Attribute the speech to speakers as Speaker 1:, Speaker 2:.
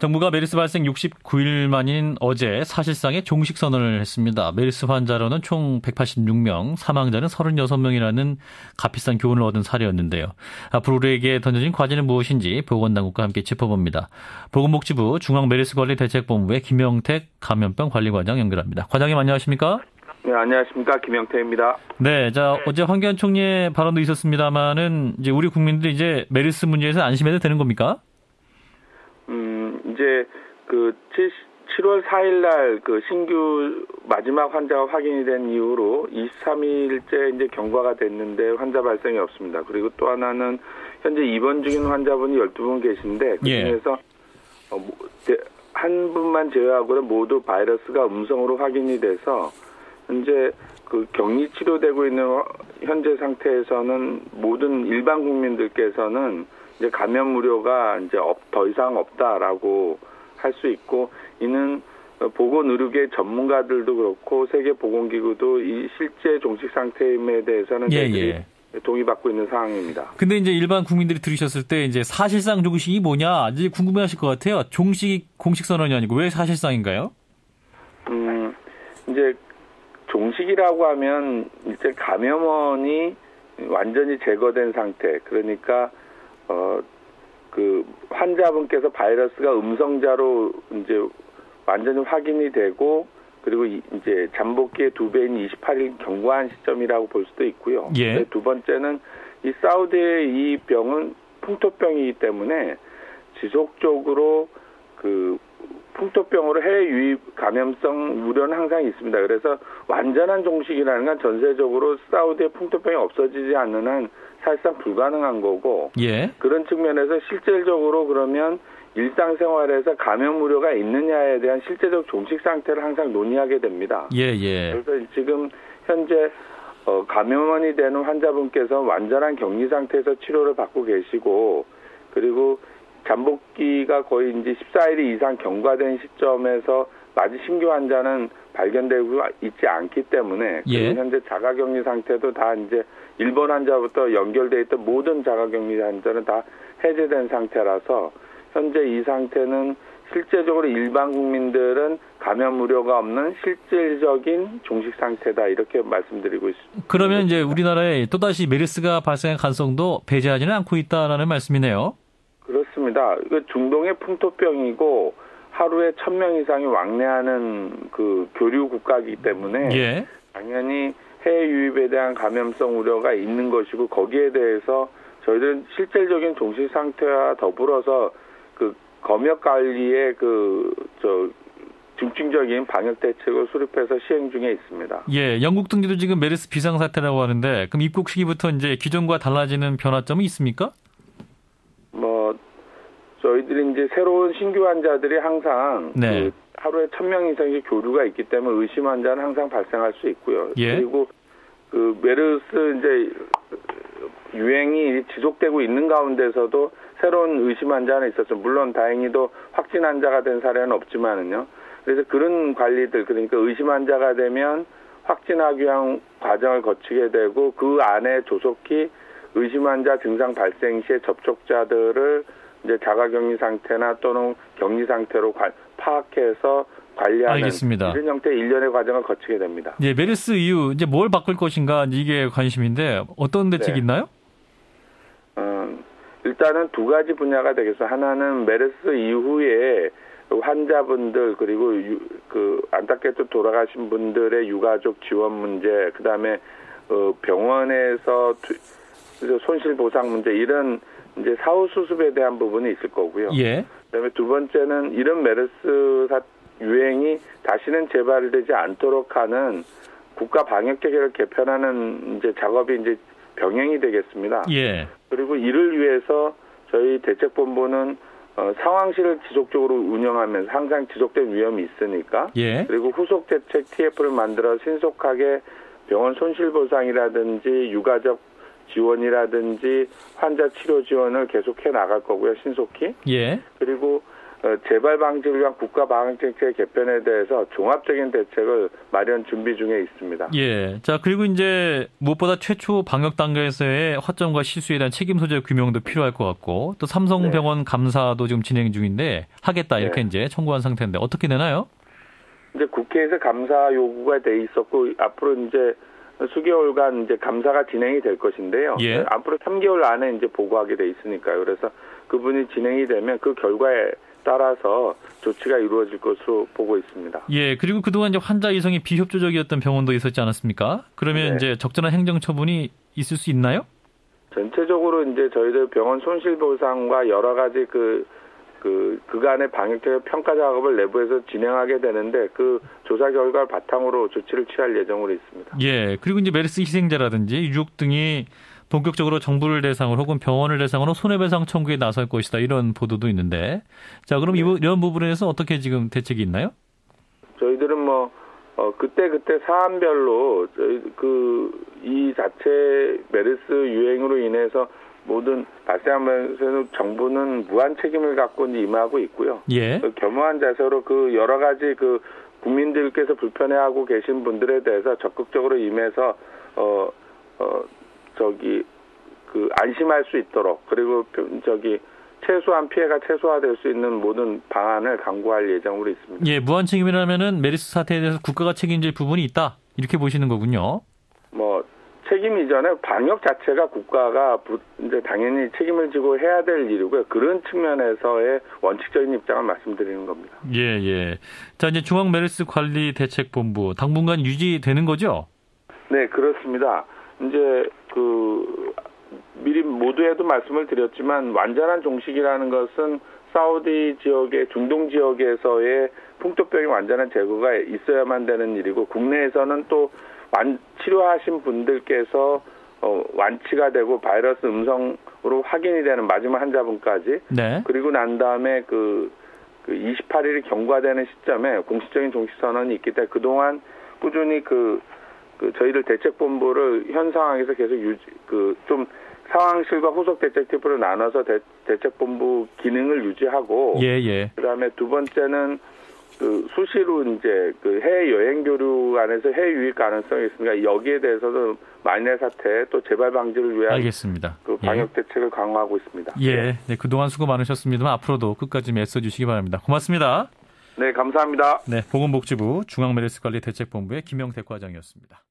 Speaker 1: 정부가 메르스 발생 69일 만인 어제 사실상의 종식 선언을 했습니다. 메르스 환자로는 총 186명, 사망자는 36명이라는 값비싼 교훈을 얻은 사례였는데요. 앞으로 우리에게 던져진 과제는 무엇인지 보건당국과 함께 짚어봅니다. 보건복지부 중앙메르스관리대책본부의 김영택 감염병관리과장 연결합니다. 과장님 안녕하십니까?
Speaker 2: 네, 안녕하십니까. 김영택입니다.
Speaker 1: 네, 자, 어제 황교안 총리의 발언도 있었습니다만은 이제 우리 국민들이 이제 메르스 문제에서 안심해도 되는 겁니까?
Speaker 2: 이제 7월 4일 날 신규 마지막 환자가 확인이 된 이후로 23일째 이제 경과가 됐는데 환자 발생이 없습니다. 그리고 또 하나는 현재 입원 중인 환자분이 12분 계신데 그중에서 한 분만 제외하고는 모두 바이러스가 음성으로 확인이 돼서 현재 격리 치료되고 있는 현재 상태에서는 모든 일반 국민들께서는 이제 감염 우려가 이제 더 이상 없다라고 할 수 있고, 이는 보건의료계 전문가들도 그렇고 세계보건기구도 이 실제 종식 상태임에 대해서는 동의받고 있는 상황입니다.
Speaker 1: 근데 이제 일반 국민들이 들으셨을 때 이제 사실상 종식이 뭐냐 이제 궁금해하실 것 같아요. 종식 공식 선언이 아니고 왜 사실상인가요?
Speaker 2: 이제 종식이라고 하면 이제 감염원이 완전히 제거된 상태, 그러니까 환자분께서 바이러스가 음성자로 이제 완전히 확인이 되고, 그리고 이제 잠복기의 2배인 28일 경과한 시점이라고 볼 수도 있고요.
Speaker 1: 예.
Speaker 2: 두 번째는 이 사우디의 이 병은 풍토병이기 때문에 지속적으로 풍토병으로 해외 유입 감염성 우려는 항상 있습니다. 그래서 완전한 종식이라는 건 전세적으로 사우디의 풍토병이 없어지지 않는 한 사실상 불가능한 거고, 그런 측면에서 실질적으로 그러면 일상생활에서 감염 우려가 있느냐에 대한 실제적 종식 상태를 항상 논의하게 됩니다. 그래서 지금 현재 감염원이 되는 환자분께서 완전한 격리 상태에서 치료를 받고 계시고, 그리고 잠복기가 거의 이제 14일 이상 경과된 시점에서 아직 신규 환자는 발견되고 있지 않기 때문에 현재 자가격리 상태도 다 이제 일본 환자부터 연결돼 있던 모든 자가격리 환자는 다 해제된 상태라서 현재 이 상태는 실제적으로 일반 국민들은 감염 우려가 없는 실질적인 종식 상태다, 이렇게 말씀드리고 있습니다.
Speaker 1: 그러면 이제 우리나라에 또다시 메르스가 발생할 가능성도 배제하지는 않고 있다라는 말씀이네요.
Speaker 2: 그렇습니다. 중동의 풍토병이고 하루에 1,000명 이상이 왕래하는 교류 국가이기 때문에 당연히 해외 유입에 대한 감염성 우려가 있는 것이고, 거기에 대해서 저희들은 실질적인 종식 상태와 더불어서 검역 관리에 중증적인 방역 대책을 수립해서 시행 중에 있습니다.
Speaker 1: 영국 등지도 지금 메르스 비상 사태라고 하는데, 그럼 입국 시기부터 이제 기존과 달라지는 변화점이 있습니까?
Speaker 2: 저희들이 이제 새로운 신규 환자들이 항상 하루에 1,000명 이상의 교류가 있기 때문에 의심 환자는 항상 발생할 수 있고요. 그리고 메르스 이제 유행이 지속되고 있는 가운데서도 새로운 의심 환자는 있었죠. 물론 다행히도 확진 환자가 된 사례는 없지만은요. 그래서 그런 관리들, 그러니까 의심 환자가 되면 확진하기 위한 과정을 거치게 되고, 그 안에 조속히 의심 환자 증상 발생 시에 접촉자들을 이제 자가격리 상태나 또는 격리 상태로 파악해서 관리하는 이런 형태의 일련의 과정을 거치게 됩니다.
Speaker 1: 메르스 이후 이제 뭘 바꿀 것인가 이게 관심인데 어떤 대책이 있나요?
Speaker 2: 일단은 두 가지 분야가 되겠어요. 하나는 메르스 이후에 환자분들, 그리고 안타깝게 돌아가신 분들의 유가족 지원 문제, 그다음에 병원에서 손실 보상 문제, 이런 이제 사후 수습에 대한 부분이 있을 거고요. 그다음에 두 번째는 이런 메르스 유행이 다시는 재발되지 않도록 하는 국가 방역 체계를 개편하는 이제 작업이 이제 병행이 되겠습니다. 그리고 이를 위해서 저희 대책본부는 상황실을 지속적으로 운영하면서 항상 지속된 위험이 있으니까, 그리고 후속 대책 TF를 만들어 신속하게 병원 손실 보상이라든지 유가족 지원이라든지 환자 치료 지원을 계속해 나갈 거고요, 신속히.
Speaker 1: 예.
Speaker 2: 그리고 재발 방지를 위한 국가 방역정책 개편에 대해서 종합적인 대책을 마련 준비 중에 있습니다.
Speaker 1: 예. 자, 그리고 이제 무엇보다 최초 방역 단계에서의 허점과 실수에 대한 책임 소재 규명도 필요할 것 같고, 또 삼성병원 감사도 지금 진행 중인데 하겠다 이렇게 이제 청구한 상태인데 어떻게 되나요?
Speaker 2: 이제 국회에서 감사 요구가 돼 있었고 앞으로 이제 수개월간 이제 감사가 진행이 될 것인데요.
Speaker 1: 예.
Speaker 2: 앞으로 3개월 안에 이제 보고하게 돼 있으니까요. 그래서 그분이 진행이 되면 그 결과에 따라서 조치가 이루어질 것으로 보고 있습니다.
Speaker 1: 예, 그리고 그동안 이제 환자 이송이 비협조적이었던 병원도 있었지 않았습니까? 그러면 이제 적절한 행정 처분이 있을 수 있나요?
Speaker 2: 전체적으로 이제 저희들 병원 손실보상과 여러 가지 그간의 방역적 평가 작업을 내부에서 진행하게 되는데 그 조사 결과를 바탕으로 조치를 취할 예정으로 있습니다.
Speaker 1: 예, 그리고 이제 메르스 희생자라든지 유족 등이 본격적으로 정부를 대상으로 혹은 병원을 대상으로 손해배상 청구에 나설 것이다 이런 보도도 있는데, 자 그럼 이런 부분에서 어떻게 지금 대책이 있나요?
Speaker 2: 저희들은 그때 사안별로 이 자체 메르스 유행으로 인해서 모든 발생하면서는 정부는 무한 책임을 갖고 임하고 있고요.
Speaker 1: 예.
Speaker 2: 겸허한 자세로 여러 가지 국민들께서 불편해하고 계신 분들에 대해서 적극적으로 임해서 안심할 수 있도록 그리고 최소한 피해가 최소화될 수 있는 모든 방안을 강구할 예정으로 있습니다.
Speaker 1: 예, 무한 책임이라면은 메르스 사태에 대해서 국가가 책임질 부분이 있다 이렇게 보시는 거군요.
Speaker 2: 책임 이전에 방역 자체가 국가가 이제 당연히 책임을 지고 해야 될 일이고요. 그런 측면에서의 원칙적인 입장을 말씀드리는 겁니다.
Speaker 1: 예. 자, 이제 중앙 메르스 관리 대책본부 당분간 유지되는 거죠?
Speaker 2: 네, 그렇습니다. 이제 미리 모두에도 말씀을 드렸지만 완전한 종식이라는 것은 사우디 지역의 중동 지역에서의 풍토병의 완전한 제거가 있어야만 되는 일이고 국내에서는 또 치료하신 분들께서 완치가 되고 바이러스 음성으로 확인이 되는 마지막 환자분까지
Speaker 1: 네.
Speaker 2: 그리고 난 다음에 28일이 경과되는 시점에 공식적인 종식 선언이 있기 때문에 그동안 꾸준히 저희들 대책본부를 현 상황에서 계속 좀 상황실과 후속 대책팀으로 나눠서 대책본부 기능을 유지하고 그다음에 두 번째는 수시로 이제 해외 여행 교류 안에서 해외 유입 가능성이 있으니까 여기에 대해서도 만일 사태 또 재발 방지를 위한
Speaker 1: 알겠습니다.
Speaker 2: 방역 대책을 강화하고 있습니다.
Speaker 1: 네, 그동안 수고 많으셨습니다만 앞으로도 끝까지 애써 주시기 바랍니다. 고맙습니다.
Speaker 2: 네, 감사합니다.
Speaker 1: 네, 보건복지부 중앙메르스관리대책본부의 김영택 과장이었습니다.